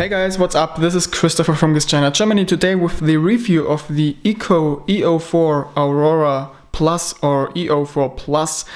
Hey guys, what's up? This is Christopher from GizChina Germany, today with the review of the ECOO E04 Aurora Plus or E04 Plus.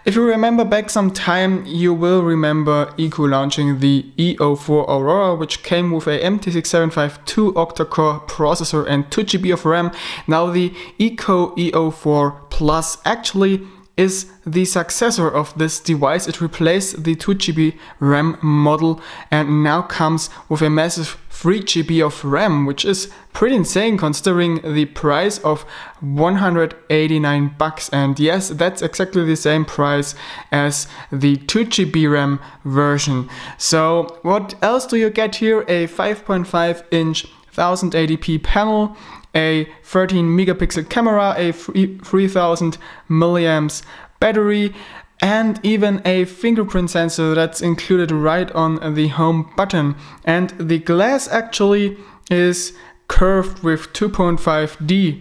If you remember back some time, you will remember ECOO launching the E04 Aurora, which came with a MT6752 octa-core processor and 2 GB of RAM. Now the ECOO E04 Plus actually is the successor of this device. It replaced the 2 GB RAM model and now comes with a massive 3 GB of RAM, which is pretty insane considering the price of $189. And yes, that's exactly the same price as the 2 GB RAM version. So what else do you get here? A 5.5-inch 1080p panel, a 13 megapixel camera, a 3000 milliamps battery, and even a fingerprint sensor that's included right on the home button. And the glass actually is curved with 2.5D.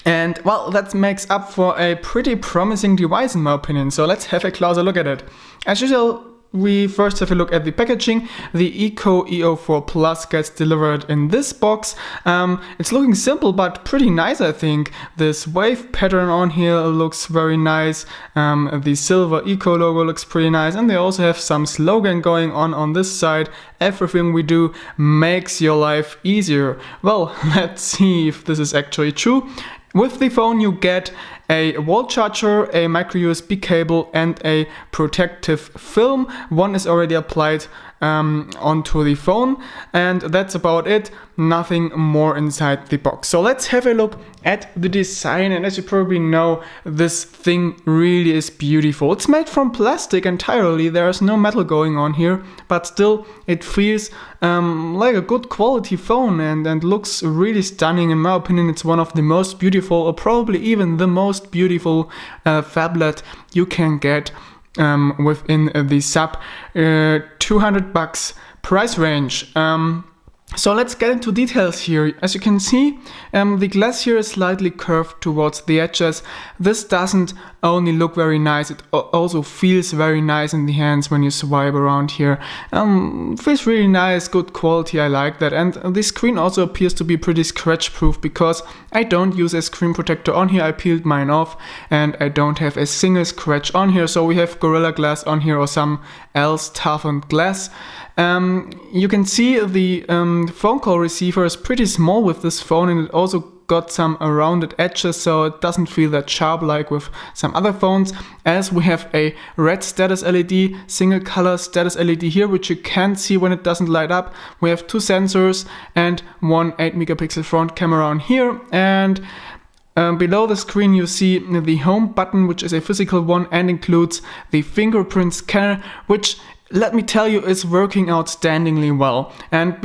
And well, that makes up for a pretty promising device in my opinion. So let's have a closer look at it. As usual, we first have a look at the packaging. The ECOO E04 Plus gets delivered in this box. It's looking simple but pretty nice, I think. This wave pattern on here looks very nice. The silver ECOO logo looks pretty nice, and they also have some slogan going on this side. Everything we do makes your life easier. Well, let's see if this is actually true. With the phone you get a wall charger, a micro USB cable, and a protective film. One is already applied onto the phone, and that's about it. Nothing more inside the box. So let's have a look at the design, and as you probably know, this thing really is beautiful. It's made from plastic entirely, there's no metal going on here, but still it feels like a good quality phone and looks really stunning. In my opinion, it's one of the most beautiful, or probably even the most beautiful phablet you can get within the sub $200 price range. So let's get into details here. As you can see, the glass here is slightly curved towards the edges. This doesn't only look very nice, it also feels very nice in the hands when you swipe around here. Feels really nice, good quality, I like that. And the screen also appears to be pretty scratch proof because I don't use a screen protector on here. I peeled mine off and I don't have a single scratch on here. So we have Gorilla Glass on here or some else toughened glass. You can see the phone call receiver is pretty small with this phone, and it also got some rounded edges, so it doesn't feel that sharp like with some other phones. As we have a red status LED, single color status LED here, which you can't see when it doesn't light up. We have two sensors and one 8 megapixel front camera on here, and below the screen you see the home button, which is a physical one and includes the fingerprint scanner, which, let me tell you, is working outstandingly well. And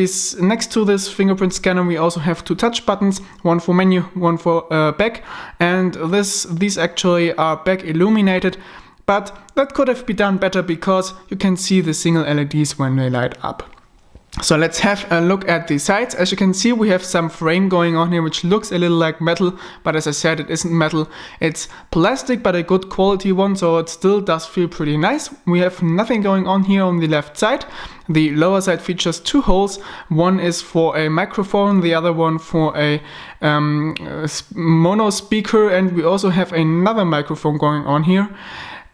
next to this fingerprint scanner we also have two touch buttons, one for menu, one for back, and these actually are back illuminated, but that could have been done better because you can see the single LEDs when they light up. So let's have a look at the sides. As you can see, we have some frame going on here which looks a little like metal, but as I said, it isn't metal. It's plastic, but a good quality one, so it still does feel pretty nice. We have nothing going on here on the left side. The lower side features two holes. One is for a microphone, the other one for a mono speaker, and we also have another microphone going on here.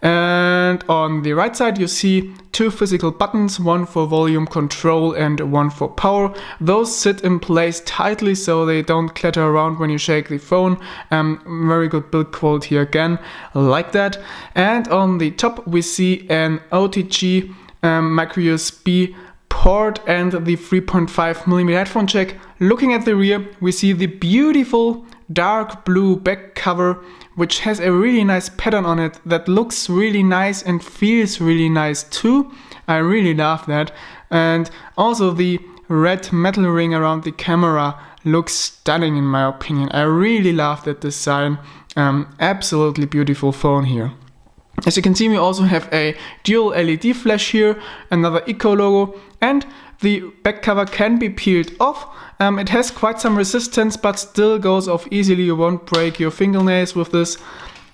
And on the right side you see two physical buttons, one for volume control and one for power. Those sit in place tightly so they don't clatter around when you shake the phone. Very good build quality again, like that. And on the top we see an OTG micro USB port and the 3.5mm headphone jack. Looking at the rear, we see the beautiful dark blue back cover, which has a really nice pattern on it that looks really nice and feels really nice too. I really love that. And also the red metal ring around the camera looks stunning in my opinion. I really love that design. Absolutely beautiful phone here. As you can see, we also have a dual LED flash here, another ECOO logo, and the back cover can be peeled off. It has quite some resistance, but still goes off easily. You won't break your fingernails with this.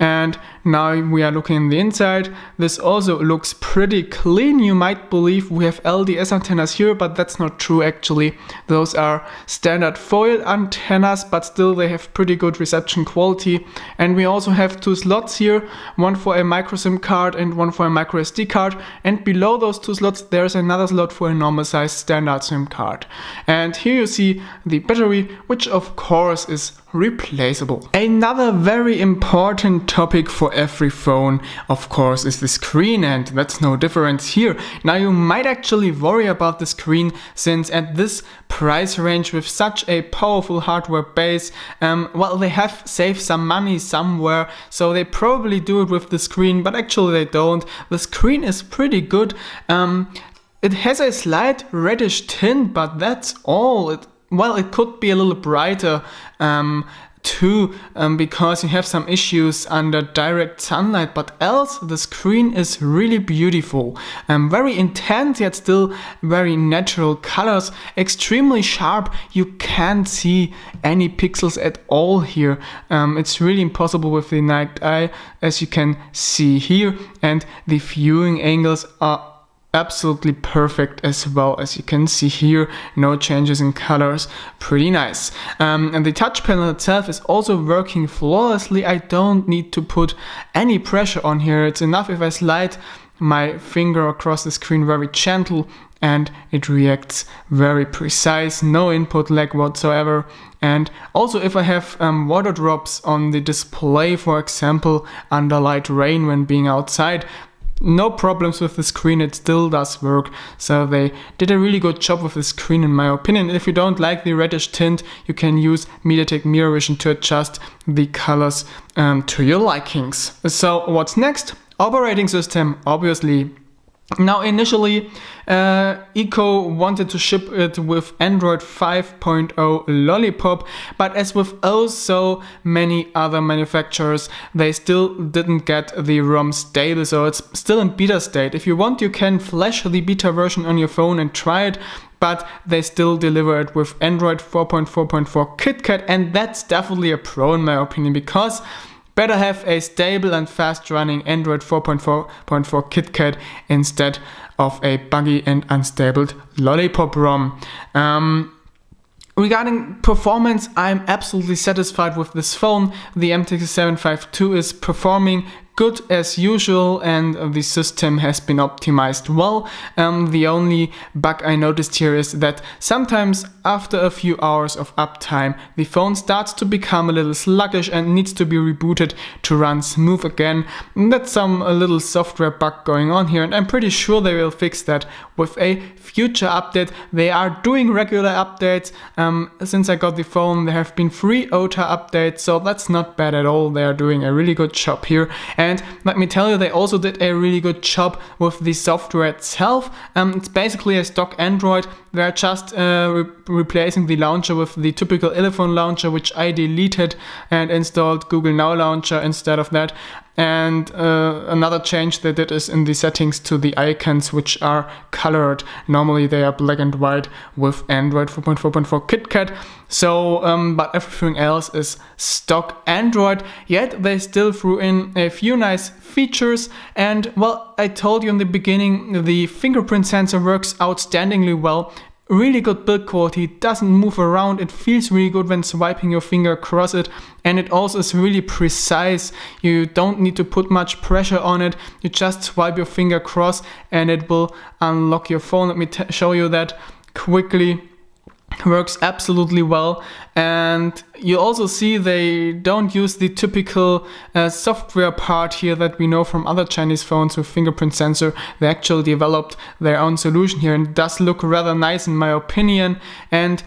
And now we are looking in the inside. This also looks pretty clean. You might believe we have LDS antennas here, but that's not true actually. Those are standard foil antennas, but still they have pretty good reception quality. And we also have two slots here, one for a micro SIM card and one for a micro SD card. And below those two slots there's another slot for a normal size standard SIM card. And here you see the battery, which of course is replaceable. Another very important topic for every phone, of course, is the screen, and that's no difference here. Now you might actually worry about the screen, since at this price range with such a powerful hardware base, well, they have saved some money somewhere, so they probably do it with the screen, but actually they don't. The screen is pretty good. It has a slight reddish tint, but that's all. Well, it could be a little brighter too, because you have some issues under direct sunlight, but else the screen is really beautiful. Very intense yet still very natural colors, extremely sharp. You can't see any pixels at all here. It's really impossible with the naked eye, as you can see here, and the viewing angles are absolutely perfect as well, as you can see here. No changes in colors, pretty nice. And the touch panel itself is also working flawlessly. I don't need to put any pressure on here. It's enough if I slide my finger across the screen very gentle and it reacts very precise, no input lag whatsoever. And also if I have water drops on the display, for example under light rain when being outside, no problems with the screen, it still does work. So they did a really good job with the screen in my opinion. If you don't like the reddish tint, you can use MediaTek Mirror Vision to adjust the colors to your likings. So what's next? Operating system, obviously. Now initially ECOO wanted to ship it with Android 5.0 Lollipop, but as with oh so many other manufacturers, they still didn't get the ROM stable, so it's still in beta state. If you want, you can flash the beta version on your phone and try it, but they still deliver it with Android 4.4.4 KitKat, and that's definitely a pro in my opinion, because better have a stable and fast running Android 4.4.4 KitKat instead of a buggy and unstable Lollipop ROM. Regarding performance, I'm absolutely satisfied with this phone. The MT752 is performing good as usual, and the system has been optimized well. The only bug I noticed here is that sometimes after a few hours of uptime, the phone starts to become a little sluggish and needs to be rebooted to run smooth again. That's a little software bug going on here, and I'm pretty sure they will fix that with a future update. They are doing regular updates. Since I got the phone, there have been 3 OTA updates, so that's not bad at all. They are doing a really good job here. And let me tell you, they also did a really good job with the software itself. It's basically a stock Android. They're just replacing the launcher with the typical iPhone launcher, which I deleted and installed Google Now Launcher instead of that. And another change they did is in the settings to the icons, which are colored. Normally they are black and white with Android 4.4.4 KitKat. So, but everything else is stock Android, yet they still threw in a few nice features. And well, I told you in the beginning, the fingerprint sensor works outstandingly well. Really good build quality, doesn't move around, it feels really good when swiping your finger across it, and it also is really precise. You don't need to put much pressure on it, you just swipe your finger across and it will unlock your phone. Let me show you that quickly. Works absolutely well. And you also see they don't use the typical software part here that we know from other Chinese phones with fingerprint sensor. They actually developed their own solution here, and it does look rather nice in my opinion. And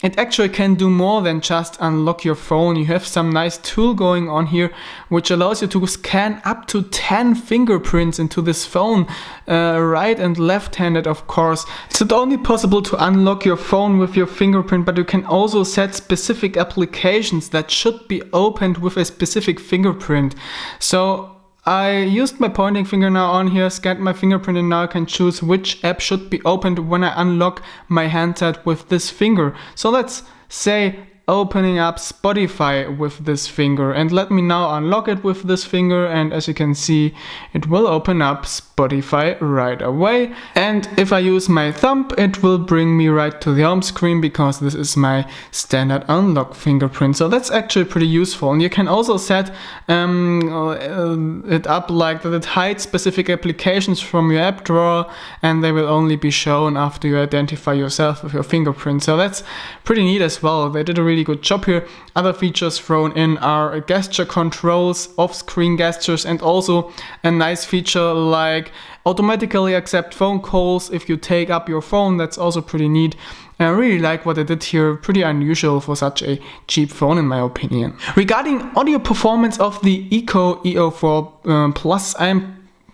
it actually can do more than just unlock your phone. You have some nice tool going on here which allows you to scan up to 10 fingerprints into this phone, right and left-handed of course. It's not only possible to unlock your phone with your fingerprint, but you can also set specific applications that should be opened with a specific fingerprint. So I used my pointing finger now on here, scanned my fingerprint, and now I can choose which app should be opened when I unlock my handset with this finger. So let's say opening up Spotify with this finger, and let me now unlock it with this finger, and as you can see it will open up Spotify right away. And if I use my thumb it will bring me right to the home screen because this is my standard unlock fingerprint. So that's actually pretty useful, and you can also set it up like that it hides specific applications from your app drawer and they will only be shown after you identify yourself with your fingerprint. So that's pretty neat as well. They did a really good job here. Other features thrown in are gesture controls, off-screen gestures, and also a nice feature like automatically accept phone calls if you take up your phone. That's also pretty neat. I really like what they did here, pretty unusual for such a cheap phone in my opinion. Regarding audio performance of the ECOO E04 Plus,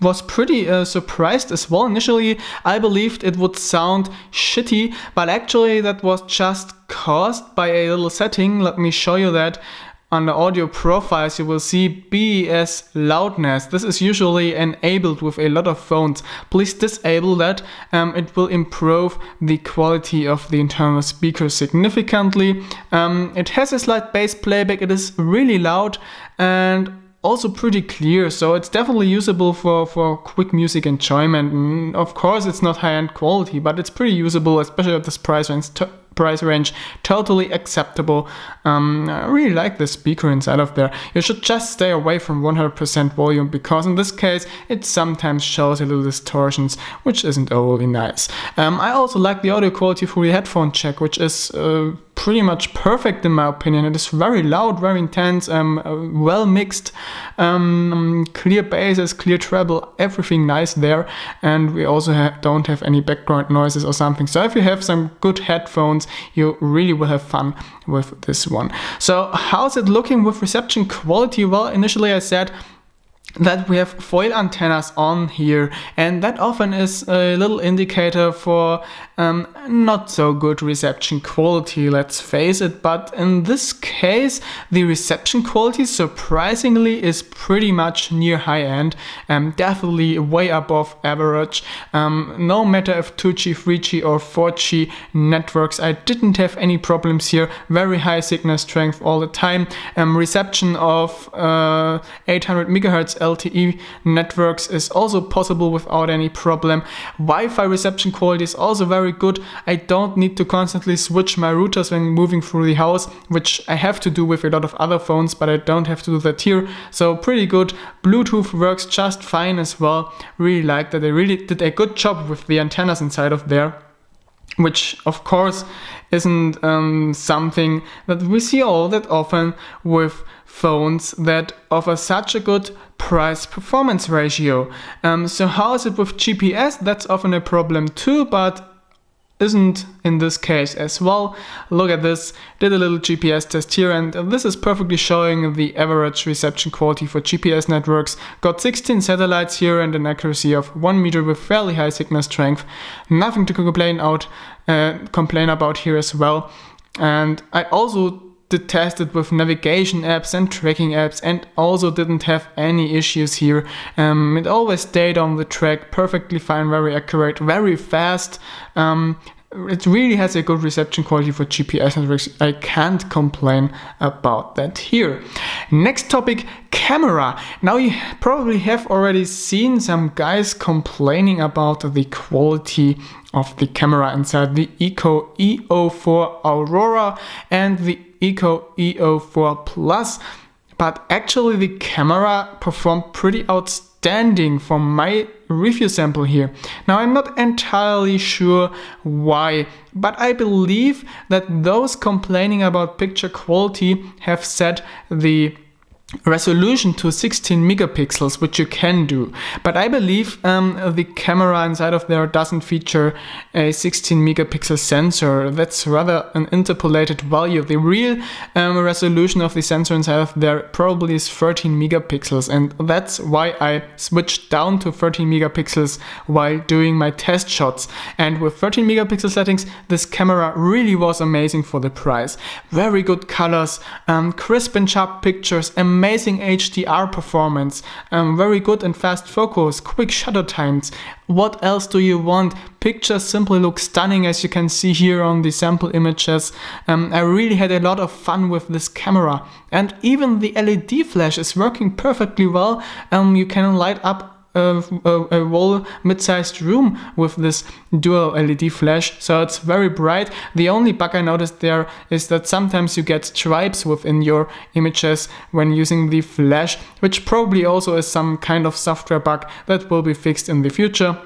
was pretty surprised as well. Initially I believed it would sound shitty, but actually that was just caused by a little setting. Let me show you that. Under audio profiles you will see BES loudness. This is usually enabled with a lot of phones. Please disable that. It will improve the quality of the internal speaker significantly. It has a slight bass playback. It is really loud and also pretty clear, so it's definitely usable for quick music enjoyment. Of course it's not high-end quality, but it's pretty usable, especially at this price range, totally acceptable. I really like the speaker inside of there. You should just stay away from 100% volume because in this case it sometimes shows a little distortions, which isn't overly nice. I also like the audio quality for the headphone jack, which is pretty much perfect in my opinion. It is very loud, very intense, well mixed, clear basses, clear treble, everything nice there, and we also don't have any background noises or something. So if you have some good headphones you really will have fun with this one. So how's it looking with reception quality? Well, initially I said that we have foil antennas on here, and that often is a little indicator for not so good reception quality, let's face it. But in this case the reception quality surprisingly is pretty much near high end, definitely way above average. No matter if 2G, 3G or 4G networks, I didn't have any problems here. Very high signal strength all the time. Reception of 800 MHz LTE networks is also possible without any problem. Wi-Fi reception quality is also very good. I don't need to constantly switch my routers when moving through the house, which I have to do with a lot of other phones, but I don't have to do that here. So pretty good. Bluetooth works just fine as well. Really like that. They really did a good job with the antennas inside of there, which of course isn't something that we see all that often with phones that offer such a good price performance ratio. So how is it with GPS? That's often a problem too, but isn't in this case as well. Look at this, did a little GPS test here, and this is perfectly showing the average reception quality for GPS networks. Got 16 satellites here and an accuracy of 1 meter with fairly high signal strength. Nothing to complain about here as well. And I also did test it with navigation apps and tracking apps and also didn't have any issues here. It always stayed on the track perfectly fine, very accurate, very fast. It really has a good reception quality for GPS networks. I can't complain about that here. Next topic, camera. Now you probably have already seen some guys complaining about the quality of the camera inside the ECOO E04 Aurora and the ECOO E04 Plus, but actually the camera performed pretty outstanding from my review sample here. Now I'm not entirely sure why, but I believe that those complaining about picture quality have set the resolution to 16 megapixels, which you can do, but I believe the camera inside of there doesn't feature a 16 megapixel sensor. That's rather an interpolated value. The real resolution of the sensor inside of there probably is 13 megapixels, and that's why I switched down to 13 megapixels while doing my test shots. And with 13 megapixel settings this camera really was amazing for the price. Very good colors, crisp and sharp pictures, amazing amazing HDR performance, very good and fast focus, quick shutter times. What else do you want? Pictures simply look stunning, as you can see here on the sample images. I really had a lot of fun with this camera, and even the LED flash is working perfectly well. You can light up a whole mid-sized room with this dual LED flash, so it's very bright. The only bug I noticed there is that sometimes you get stripes within your images when using the flash, which probably also is some kind of software bug that will be fixed in the future.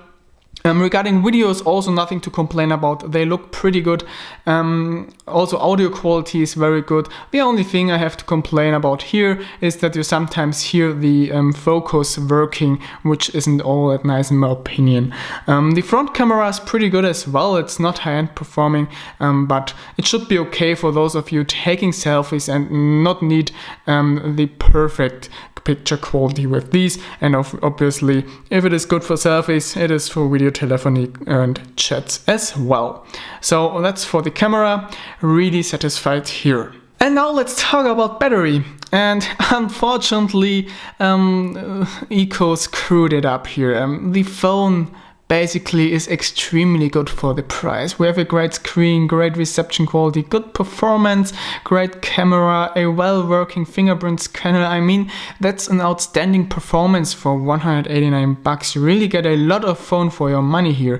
Regarding videos, also nothing to complain about. They look pretty good. Also audio quality is very good. The only thing I have to complain about here is that you sometimes hear the focus working, which isn't all that nice in my opinion. The front camera is pretty good as well. It's not high-end performing, but it should be okay for those of you taking selfies and not need the perfect picture quality with these. And obviously, if it is good for selfies, it is for video telephony and chats as well. So that's for the camera. Really satisfied here. And now let's talk about battery. And unfortunately, ECOO screwed it up here. The phone basically is extremely good for the price. We have a great screen, great reception quality, good performance, great camera, a well-working fingerprint scanner. I mean, that's an outstanding performance for 189 bucks. You really get a lot of phone for your money here.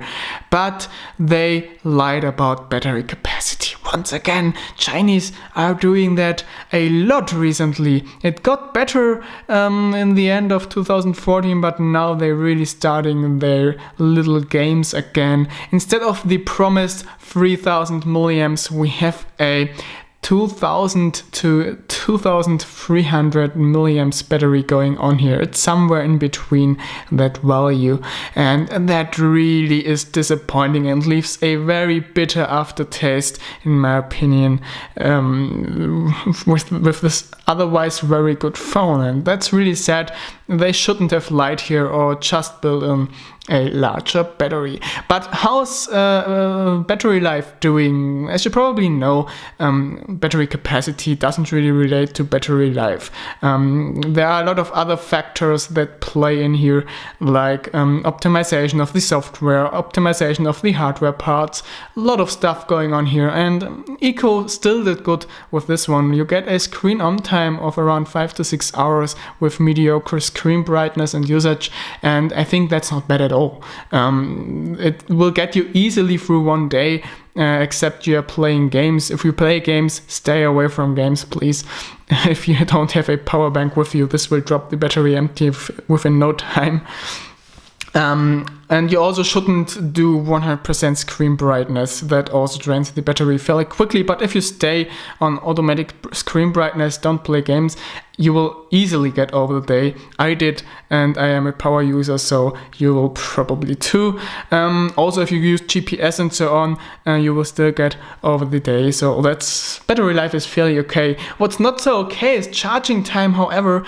But they lied about battery capacity. Once again, Chinese are doing that a lot recently. It got better in the end of 2014, but now they're really starting their little games again. Instead of the promised 3000 milliamps, we have a 2000 to 2300 milliamps battery going on here. It's somewhere in between that value, and that really is disappointing and leaves a very bitter aftertaste in my opinion with this otherwise very good phone, and that's really sad. They shouldn't have lied here or just built in a larger battery. But how's battery life doing? As you probably know, battery capacity doesn't really relate to battery life. There are a lot of other factors that play in here, like optimization of the software, optimization of the hardware parts, a lot of stuff going on here, and ECOO still did good with this one. You get a screen on time of around 5 to 6 hours with mediocre screen brightness and usage, and I think that's not bad at all. It will get you easily through one day, except you are playing games. If you play games, stay away from games, please. If you don't have a power bank with you, this will drop the battery empty within no time. And you also shouldn't do 100% screen brightness. That also drains the battery fairly quickly. But if you stay on automatic screen brightness, don't play games, you will easily get over the day. I did, and I am a power user, so you will probably too. Also, if you use GPS and so on, you will still get over the day. So that's battery life is fairly okay. What's not so okay is charging time. However,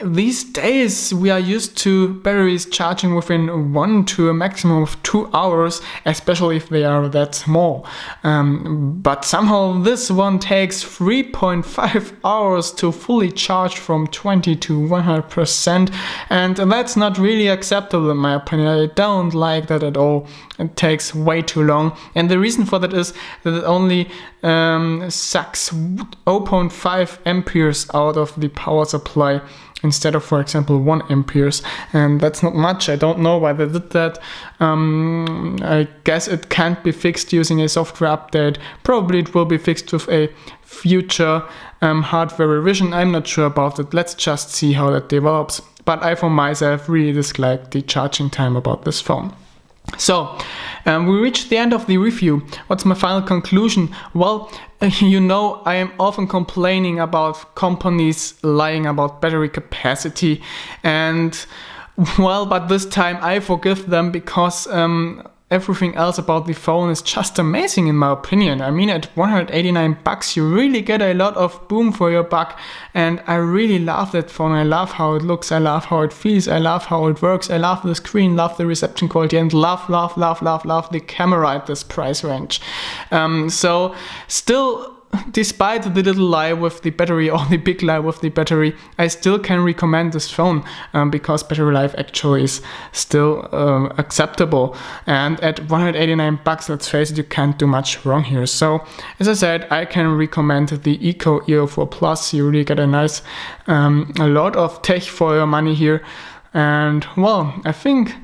these days we are used to batteries charging within 1 to a maximum of 2 hours, especially if they are that small. But somehow this one takes 3.5 hours to fully charge from 20 to 100%, and that's not really acceptable in my opinion. I don't like that at all. It takes way too long, and the reason for that is that it only sucks 0.5 amperes out of the power supply instead of, for example, 1 amperes, and that's not much. I don't know why they did that. I guess it can't be fixed using a software update. Probably it will be fixed with a future hardware revision. I'm not sure about it. Let's just see how that develops. But I for myself really dislike the charging time about this phone. So, we reached the end of the review. What's my final conclusion? Well, you know, I am often complaining about companies lying about battery capacity, and well, but this time I forgive them because everything else about the phone is just amazing in my opinion. I mean, at 189 bucks you really get a lot of boom for your buck, and I really love that phone. I love how it looks, I love how it feels, I love how it works, I love the screen, love the reception quality, and love the camera at this price range. So still despite the little lie with the battery or the big lie with the battery, I still can recommend this phone because battery life actually is still acceptable. And at $189, let's face it, you can't do much wrong here. So as I said, I can recommend the ECOO E04 Plus. You really get a nice, a lot of tech for your money here. And well, I think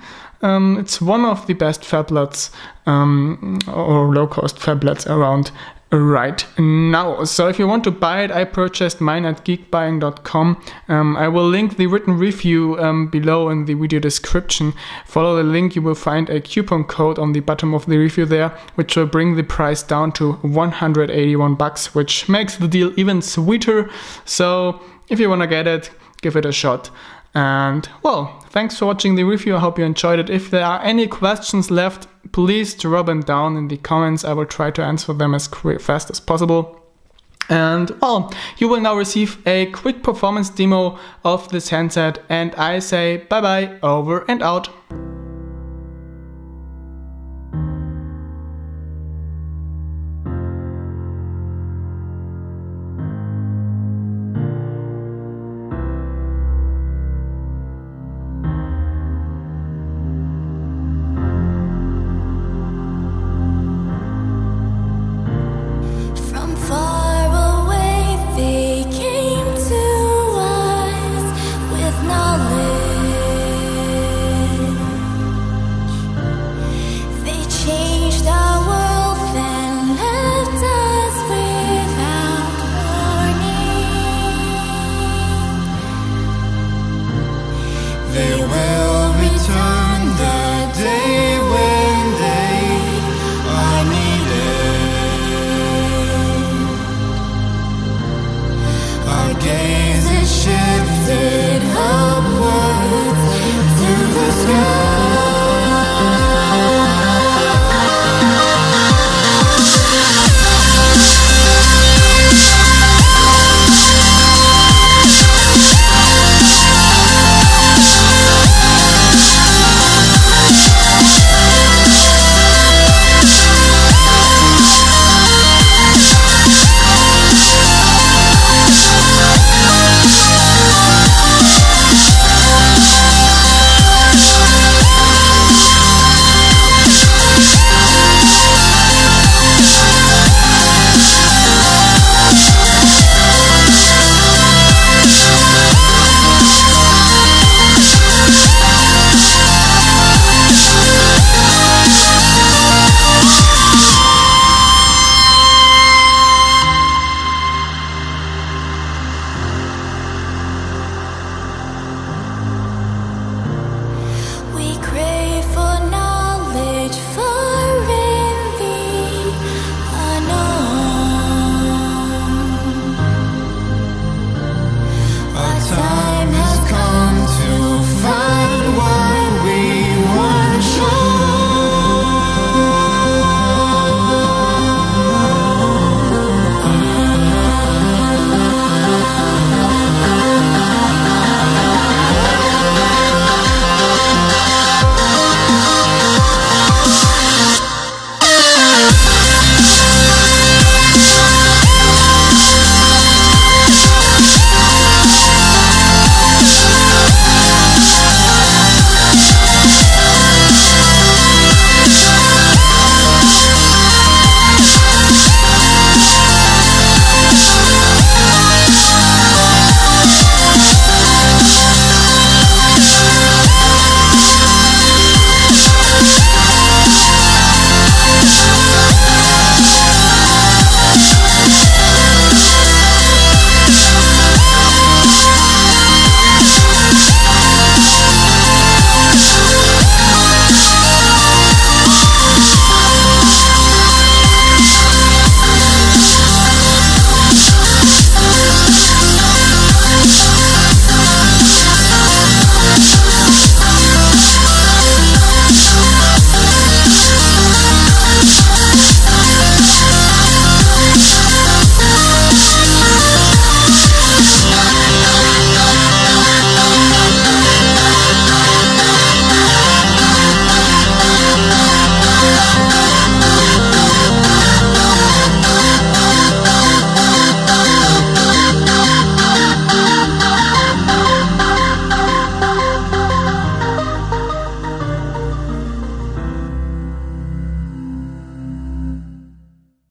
it's one of the best phablets or low-cost phablets around right now. So if you want to buy it, I purchased mine at geekbuying.com. I will link the written review below in the video description. Follow the link, you will find a coupon code on the bottom of the review there, which will bring the price down to $181, which makes the deal even sweeter. So if you want to get it, give it a shot. And well, thanks for watching the review. I hope you enjoyed it. If there are any questions left, please drop them down in the comments. I will try to answer them as fast as possible. And well, you will now receive a quick performance demo of this handset, and I say bye bye, over and out.